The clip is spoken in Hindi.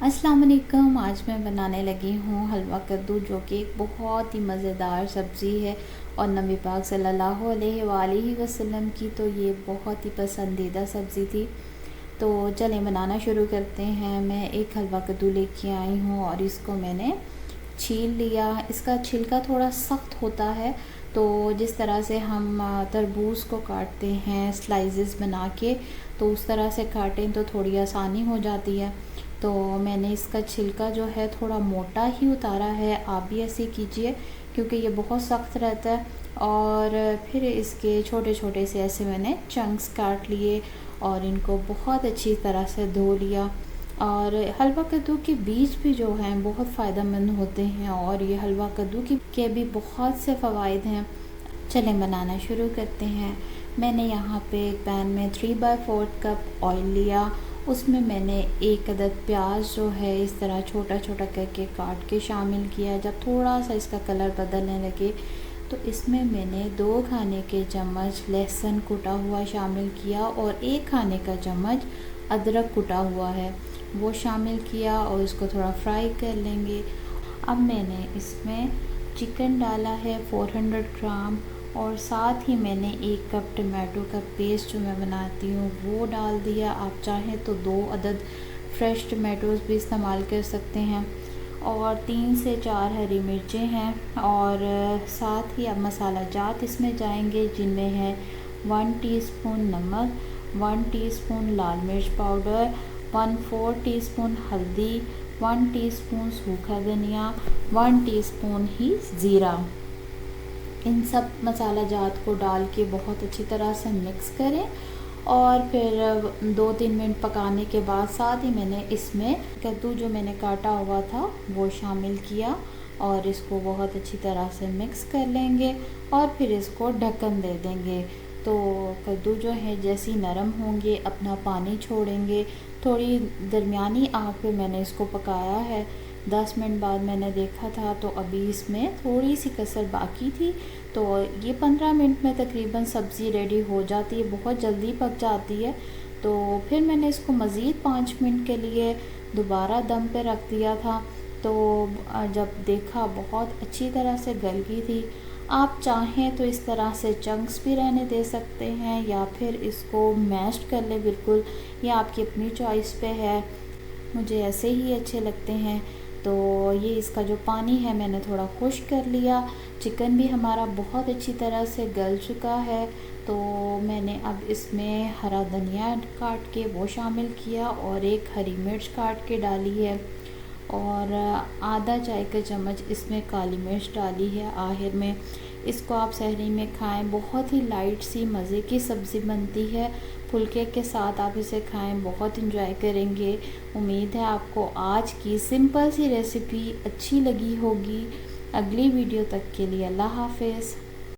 अस्सलाम वालेकुम। आज मैं बनाने लगी हूँ हलवा कद्दू, जो कि एक बहुत ही मज़ेदार सब्ज़ी है और नबी पाक सल्लल्लाहु अलैहि वसल्लम की तो ये बहुत ही पसंदीदा सब्ज़ी थी। तो चलें बनाना शुरू करते हैं। मैं एक हलवा कद्दू लेके आई हूँ और इसको मैंने छील लिया। इसका छिलका थोड़ा सख्त होता है, तो जिस तरह से हम तरबूज को काटते हैं स्लाइसेस बना के, तो उस तरह से काटें तो थोड़ी आसानी हो जाती है। तो मैंने इसका छिलका जो है थोड़ा मोटा ही उतारा है। आप भी ऐसे कीजिए क्योंकि ये बहुत सख्त रहता है। और फिर इसके छोटे छोटे से ऐसे मैंने चंक्स काट लिए और इनको बहुत अच्छी तरह से धो लिया। और हलवा कद्दू के बीज भी जो हैं बहुत फ़ायदेमंद होते हैं और ये हलवा कद्दू के भी बहुत से फ़वाइद हैं। चलें बनाना शुरू करते हैं। मैंने यहाँ पे एक पैन में 3/4 कप ऑयल लिया। उसमें मैंने एक अदद प्याज जो है इस तरह छोटा छोटा करके काट के शामिल किया। जब थोड़ा सा इसका कलर बदलने लगे तो इसमें मैंने 2 खाने के चम्मच लहसुन कुटा हुआ शामिल किया और 1 खाने का चम्मच अदरक कुटा हुआ है वो शामिल किया और इसको थोड़ा फ्राई कर लेंगे। अब मैंने इसमें चिकन डाला है 400 ग्राम और साथ ही मैंने 1 कप टमाटो का पेस्ट जो मैं बनाती हूँ वो डाल दिया। आप चाहें तो 2 अदद फ्रेश टमाटोज़ भी इस्तेमाल कर सकते हैं और 3 से 4 हरी मिर्चें हैं। और साथ ही अब मसाला जात इसमें जाएंगे, जिनमें है 1 टीस्पून नमक, 1 टीस्पून लाल मिर्च पाउडर, 1/4 टीस्पून हल्दी, 1 टीस्पून सूखा धनिया, 1 टीस्पून ही ज़ीरा। इन सब मसाला जात को डाल के बहुत अच्छी तरह से मिक्स करें और फिर 2-3 मिनट पकाने के बाद साथ ही मैंने इसमें कद्दू जो मैंने काटा हुआ था वो शामिल किया और इसको बहुत अच्छी तरह से मिक्स कर लेंगे और फिर इसको ढक्कन दे देंगे। तो कद्दू जो है जैसे ही नरम होंगे अपना पानी छोड़ेंगे। थोड़ी दरमियानी आंच पे मैंने इसको पकाया है। 10 मिनट बाद मैंने देखा था तो अभी इसमें थोड़ी सी कसर बाकी थी। तो ये 15 मिनट में तकरीबन सब्ज़ी रेडी हो जाती है, बहुत जल्दी पक जाती है। तो फिर मैंने इसको मज़ीद 5 मिनट के लिए दोबारा दम पे रख दिया था। तो जब देखा बहुत अच्छी तरह से गल गई थी। आप चाहें तो इस तरह से चंक्स भी रहने दे सकते हैं या फिर इसको मैश्ड कर लें, बिल्कुल ये आपकी अपनी चॉइस पे है। मुझे ऐसे ही अच्छे लगते हैं। तो ये इसका जो पानी है मैंने थोड़ा खुश्क कर लिया। चिकन भी हमारा बहुत अच्छी तरह से गल चुका है। तो मैंने अब इसमें हरा धनिया काट के वो शामिल किया और 1 हरी मिर्च काट के डाली है और आधा चाय का चम्मच इसमें काली मिर्च डाली है आखिर में। इसको आप सहरी में खाएं, बहुत ही लाइट सी मज़े की सब्ज़ी बनती है। फुल्के के साथ आप इसे खाएं, बहुत इंजॉय करेंगे। उम्मीद है आपको आज की सिंपल सी रेसिपी अच्छी लगी होगी। अगली वीडियो तक के लिए अल्लाह हाफ़िज़।